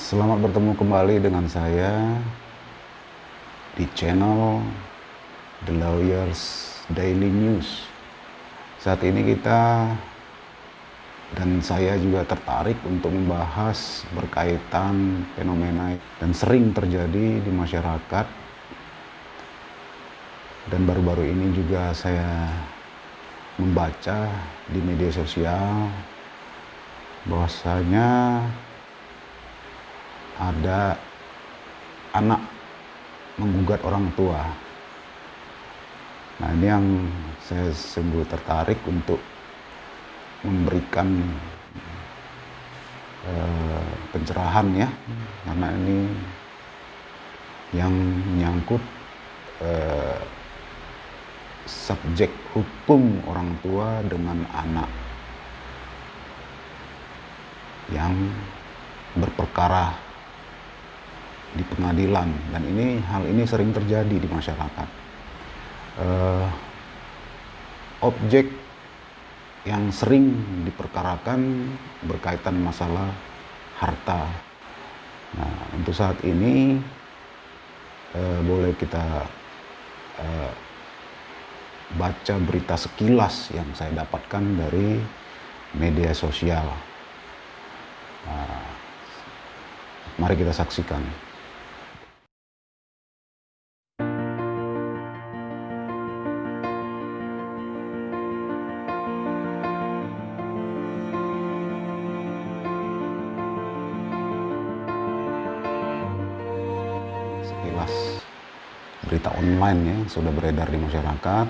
Selamat bertemu kembali dengan saya di channel The Lawyers Daily News. Saat ini kita dan saya juga tertarik untuk membahas berkaitan fenomena dan sering terjadi di masyarakat. Dan baru-baru ini juga saya membaca di media sosial bahwasanya ada anak menggugat orang tua. Nah, ini yang saya sungguh tertarik untuk memberikan pencerahan ya, karena ini yang menyangkut subjek hukum orang tua dengan anak yang berperkara di pengadilan, dan hal ini sering terjadi di masyarakat. Objek yang sering diperkarakan berkaitan masalah harta. Nah, untuk saat ini boleh kita baca berita sekilas yang saya dapatkan dari media sosial. Mari kita saksikan. Sekilas berita online ya, yang sudah beredar di masyarakat,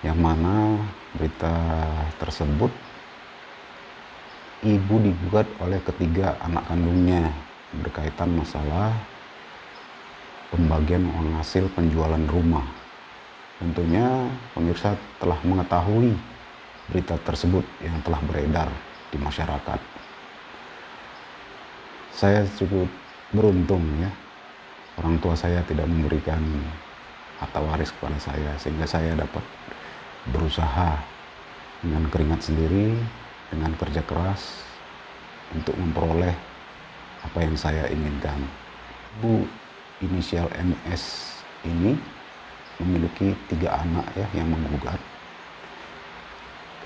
yang mana berita tersebut ibu digugat oleh ketiga anak kandungnya berkaitan masalah pembagian uang hasil penjualan rumah. Tentunya pemirsa telah mengetahui berita tersebut yang telah beredar di masyarakat. Saya cukup beruntung ya, orang tua saya tidak memberikan harta waris kepada saya, sehingga saya dapat berusaha dengan keringat sendiri, dengan kerja keras untuk memperoleh apa yang saya inginkan. Bu inisial MS ini memiliki 3 anak ya yang menggugat.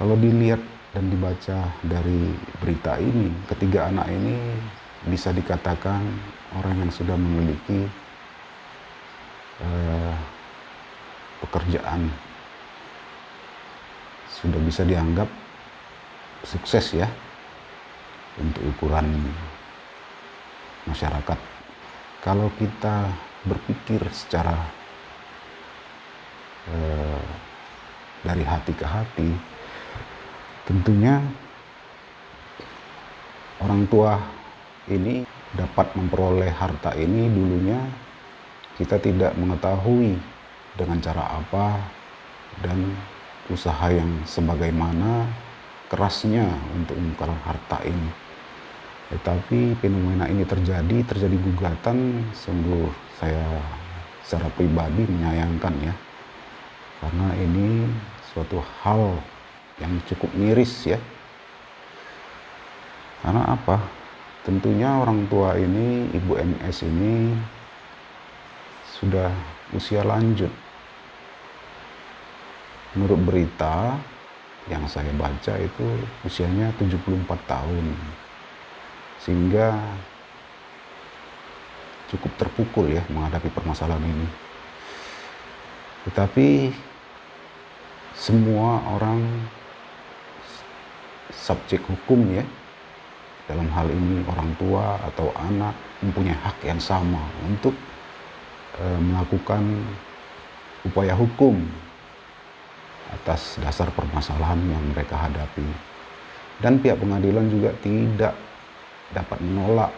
Kalau dilihat dan dibaca dari berita ini, ketiga anak ini bisa dikatakan orang yang sudah memiliki pekerjaan, sudah bisa dianggap sukses ya untuk ukuran masyarakat. Kalau kita berpikir secara dari hati ke hati, tentunya orang tua ini dapat memperoleh harta ini dulunya kita tidak mengetahui dengan cara apa dan usaha yang sebagaimana kerasnya untuk mengumpulkan harta ini. Tetapi fenomena ini terjadi gugatan, sungguh saya secara pribadi menyayangkan ya, karena ini suatu hal yang cukup miris ya. Karena apa? Tentunya orang tua ini, Ibu MS ini sudah usia lanjut. Menurut berita yang saya baca itu usianya 74 tahun. Sehingga cukup terpukul ya menghadapi permasalahan ini. Tetapi semua orang subjek hukum ya, dalam hal ini orang tua atau anak, mempunyai hak yang sama untuk melakukan upaya hukum atas dasar permasalahan yang mereka hadapi. Dan pihak pengadilan juga tidak dapat menolak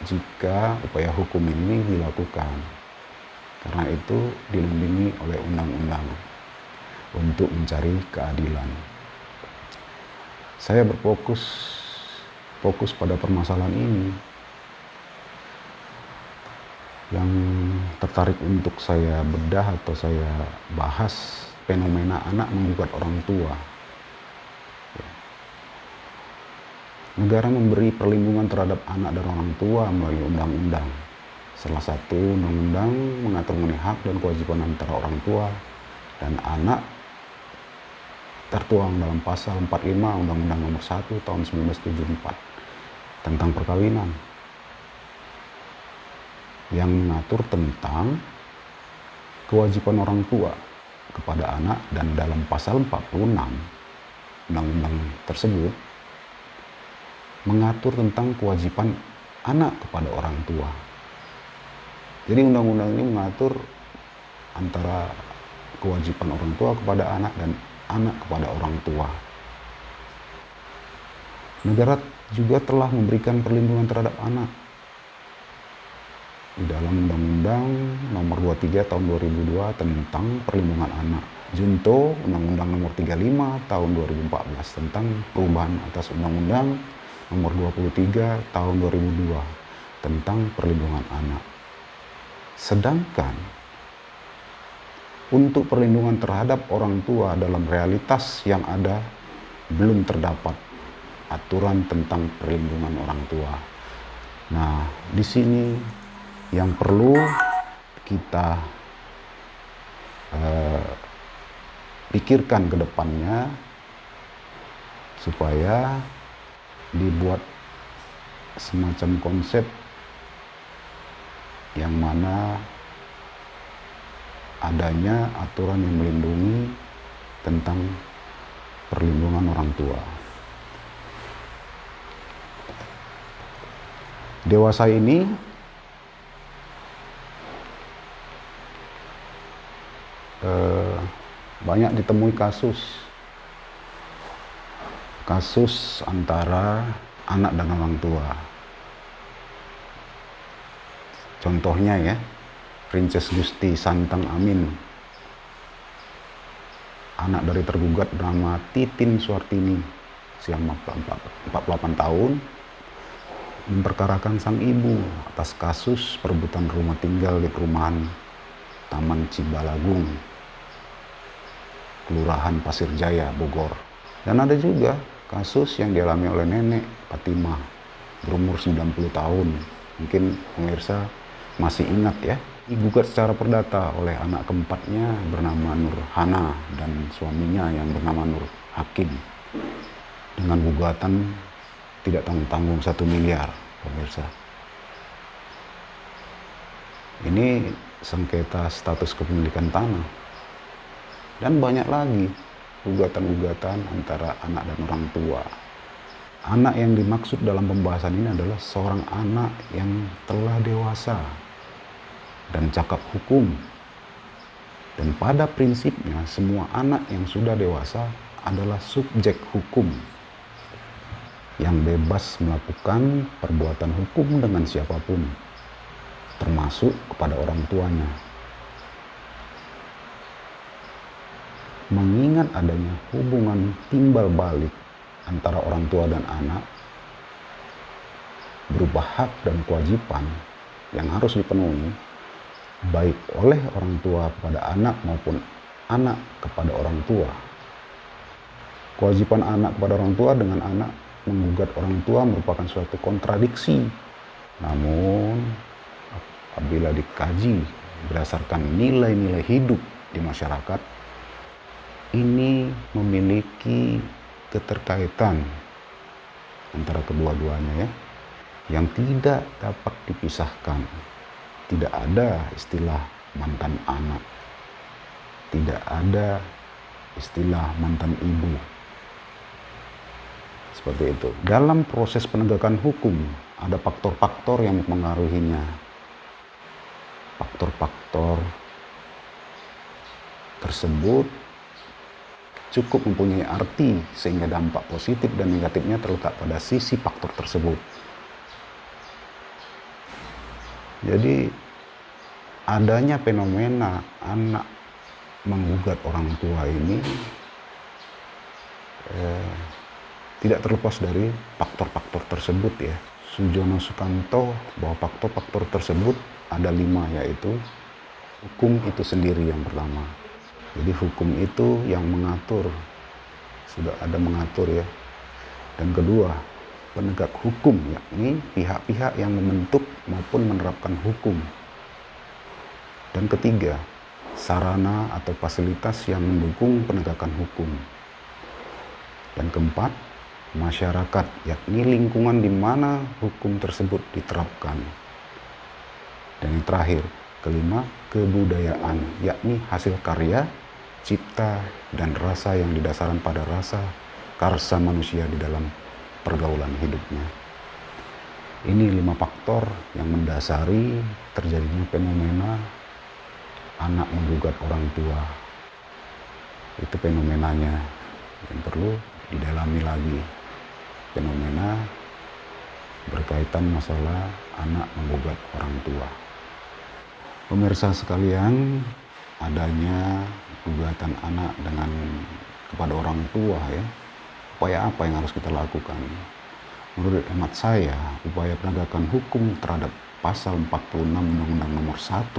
jika upaya hukum ini dilakukan, karena itu dilindungi oleh undang-undang untuk mencari keadilan. Saya berfokus pada permasalahan ini. Yang tertarik untuk saya bedah atau saya bahas fenomena anak menggugat orang tua. Negara memberi perlindungan terhadap anak dan orang tua melalui undang-undang. Salah satu undang-undang mengatur mengenai hak dan kewajiban antara orang tua dan anak tertuang dalam pasal 45 Undang-Undang Nomor 1 Tahun 1974 tentang perkawinan yang mengatur tentang kewajiban orang tua kepada anak, dan dalam pasal 46 undang-undang tersebut mengatur tentang kewajiban anak kepada orang tua. Jadi undang-undang ini mengatur antara kewajiban orang tua kepada anak dan anak kepada orang tua. Negara juga telah memberikan perlindungan terhadap anak di dalam Undang-Undang Nomor 23 Tahun 2002 tentang perlindungan anak. Junto Undang-Undang Nomor 35 Tahun 2014 tentang perubahan atas Undang-Undang Nomor 23 Tahun 2002 tentang perlindungan anak. Sedangkan untuk perlindungan terhadap orang tua dalam realitas yang ada belum terdapat aturan tentang perlindungan orang tua. Nah, di sini yang perlu kita pikirkan ke depannya supaya dibuat semacam konsep yang mana adanya aturan yang melindungi tentang perlindungan orang tua. Dewasa ini banyak ditemui kasus antara anak dan orang tua. Contohnya ya, Princess Gusti Santang Amin, anak dari tergugat bernama Titin Suartini, usia 48 tahun, memperkarakan sang ibu atas kasus perebutan rumah tinggal di perumahan Taman Cibalagung, Kelurahan Pasir Jaya, Bogor. Dan ada juga kasus yang dialami oleh nenek Fatimah berumur 90 tahun. Mungkin pemirsa masih ingat ya, digugat secara perdata oleh anak keempatnya bernama Nur Hana dan suaminya yang bernama Nur Hakim dengan gugatan tidak tanggung-tanggung 1 miliar, pemirsa. Ini sengketa status kepemilikan tanah. Dan banyak lagi gugatan-gugatan antara anak dan orang tua. Anak yang dimaksud dalam pembahasan ini adalah seorang anak yang telah dewasa dan cakap hukum. Dan pada prinsipnya semua anak yang sudah dewasa adalah subjek hukum yang bebas melakukan perbuatan hukum dengan siapapun, termasuk kepada orang tuanya. Mengingat adanya hubungan timbal balik antara orang tua dan anak, berupa hak dan kewajiban yang harus dipenuhi, baik oleh orang tua kepada anak maupun anak kepada orang tua. Kewajiban anak kepada orang tua dengan anak menggugat orang tua merupakan suatu kontradiksi. Namun, apabila dikaji berdasarkan nilai-nilai hidup di masyarakat, ini memiliki keterkaitan antara kedua-duanya ya, yang tidak dapat dipisahkan. Tidak ada istilah mantan anak, tidak ada istilah mantan ibu. Seperti itu. Dalam proses penegakan hukum ada faktor-faktor yang mempengaruhinya. Faktor-faktor tersebut cukup mempunyai arti sehingga dampak positif dan negatifnya terletak pada sisi faktor tersebut. Jadi adanya fenomena anak menggugat orang tua ini tidak terlepas dari faktor-faktor tersebut ya. Sujono Sukanto bahwa faktor-faktor tersebut ada 5, yaitu hukum itu sendiri yang pertama. Jadi hukum itu yang mengatur, sudah ada mengatur ya. Dan kedua, penegak hukum, yakni pihak-pihak yang membentuk maupun menerapkan hukum. Dan ketiga, sarana atau fasilitas yang mendukung penegakan hukum. Dan keempat, masyarakat, yakni lingkungan di mana hukum tersebut diterapkan. Dan yang terakhir, kelima, kebudayaan, yakni hasil karya, cipta, dan rasa yang didasarkan pada rasa karsa manusia di dalam pergaulan hidupnya. Ini 5 faktor yang mendasari terjadinya fenomena anak menggugat orang tua. Itu fenomenanya yang perlu didalami lagi. Fenomena berkaitan masalah anak menggugat orang tua. Pemirsa sekalian, adanya gugatan anak kepada orang tua ya, upaya apa yang harus kita lakukan? Menurut hemat saya, upaya penegakan hukum terhadap pasal 46 Undang-Undang Nomor 1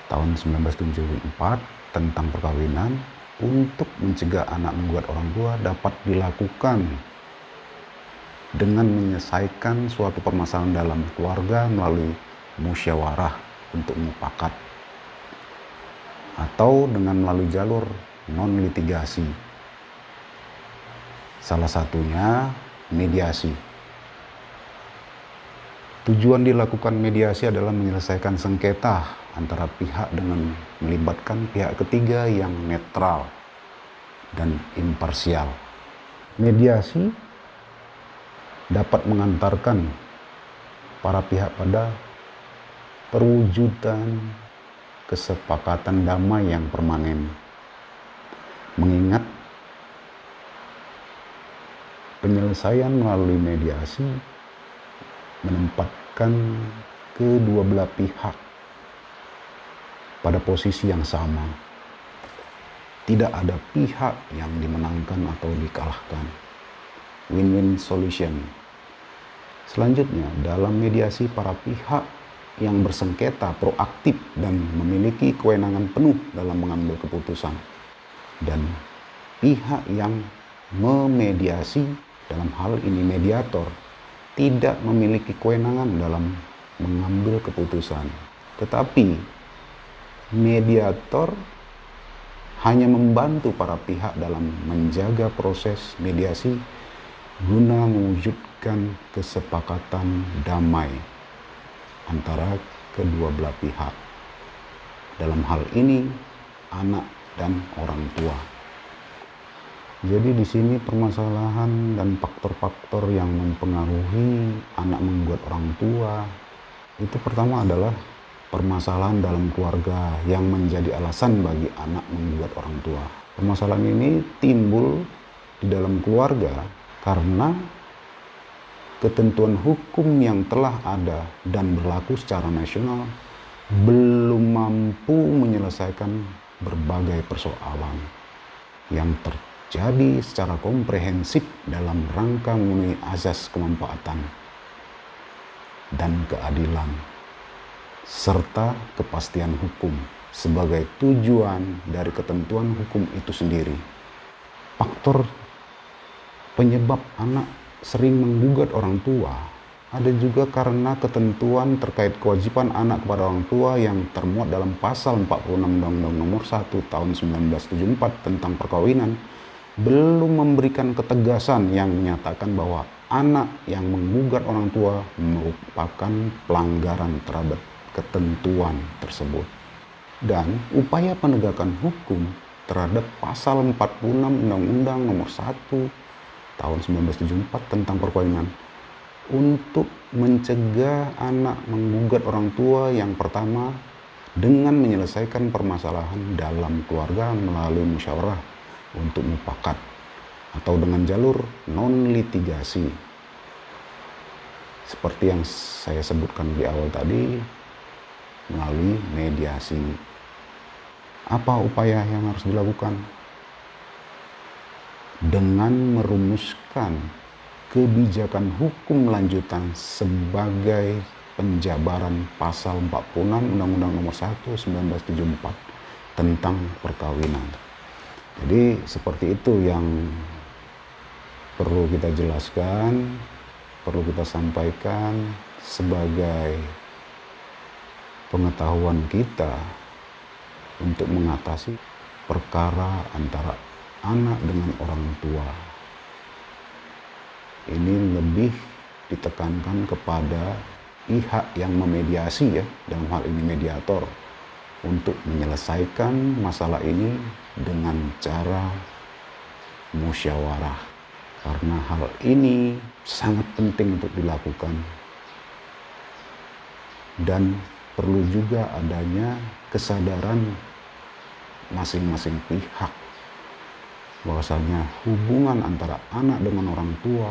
tahun 1974 tentang perkawinan untuk mencegah anak menggugat orang tua dapat dilakukan dengan menyelesaikan suatu permasalahan dalam keluarga melalui musyawarah untuk mufakat atau dengan melalui jalur non-litigasi. Salah satunya mediasi. Tujuan dilakukan mediasi adalah menyelesaikan sengketa antara pihak dengan melibatkan pihak ketiga yang netral dan imparsial. Mediasi dapat mengantarkan para pihak pada perwujudan kesepakatan damai yang permanen. Mengingat penyelesaian melalui mediasi menempatkan kedua belah pihak pada posisi yang sama. Tidak ada pihak yang dimenangkan atau dikalahkan. Win-win solution. Selanjutnya, dalam mediasi para pihak yang bersengketa proaktif dan memiliki kewenangan penuh dalam mengambil keputusan. Dan pihak yang memediasi, dalam hal ini mediator, tidak memiliki kewenangan dalam mengambil keputusan. Tetapi mediator hanya membantu para pihak dalam menjaga proses mediasi guna mewujudkan kesepakatan damai antara kedua belah pihak. Dalam hal ini anak dan orang tua. Jadi di sini permasalahan dan faktor-faktor yang mempengaruhi anak menggugat orang tua itu pertama adalah permasalahan dalam keluarga yang menjadi alasan bagi anak menggugat orang tua. Permasalahan ini timbul di dalam keluarga karena ketentuan hukum yang telah ada dan berlaku secara nasional belum mampu menyelesaikan berbagai persoalan yang terjadi secara komprehensif dalam rangka memenuhi azas kemanfaatan dan keadilan serta kepastian hukum sebagai tujuan dari ketentuan hukum itu sendiri. Faktor penyebab anak sering menggugat orang tua ada juga karena ketentuan terkait kewajiban anak kepada orang tua yang termuat dalam pasal 46 Undang-Undang Nomor 1 tahun 1974 tentang perkawinan belum memberikan ketegasan yang menyatakan bahwa anak yang menggugat orang tua merupakan pelanggaran terhadap ketentuan tersebut. Dan upaya penegakan hukum terhadap pasal 46 Undang-Undang Nomor 1 tahun 1974 tentang perkawinan untuk mencegah anak menggugat orang tua yang pertama dengan menyelesaikan permasalahan dalam keluarga melalui musyawarah untuk mufakat atau dengan jalur non-litigasi. Seperti yang saya sebutkan di awal tadi, melalui mediasi. Apa upaya yang harus dilakukan? Dengan merumuskan kebijakan hukum lanjutan sebagai penjabaran pasal 46 Undang-Undang Nomor 1 1974 tentang perkawinan. Jadi seperti itu yang perlu kita jelaskan, perlu kita sampaikan sebagai pengetahuan kita untuk mengatasi perkara antara anak dengan orang tua. Ini lebih ditekankan kepada pihak yang memediasi, ya, dalam hal ini mediator, untuk menyelesaikan masalah ini dengan cara musyawarah. Karena hal ini sangat penting untuk dilakukan dan perlu juga adanya kesadaran masing-masing pihak bahwasanya hubungan antara anak dengan orang tua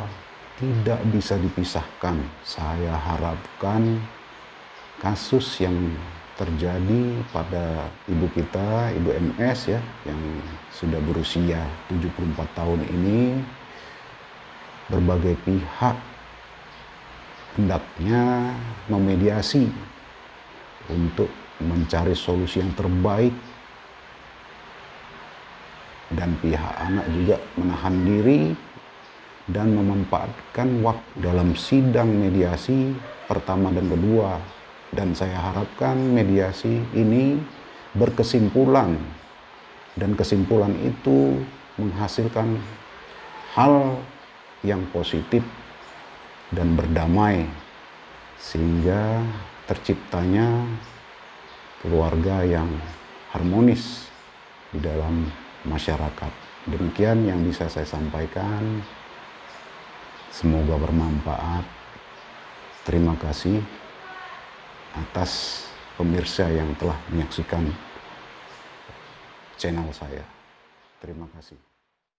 tidak bisa dipisahkan. Saya harapkan kasus yang terjadi pada ibu kita, Ibu MS, ya, yang sudah berusia 74 tahun ini, berbagai pihak hendaknya memediasi untuk mencari solusi yang terbaik, dan pihak anak juga menahan diri dan memanfaatkan waktu dalam sidang mediasi pertama dan kedua. Dan saya harapkan mediasi ini berkesimpulan, dan kesimpulan itu menghasilkan hal yang positif dan berdamai, sehingga terciptanya keluarga yang harmonis di dalam masyarakat. Demikian yang bisa saya sampaikan. Semoga bermanfaat. Terima kasih atas pemirsa yang telah menyaksikan channel saya. Terima kasih.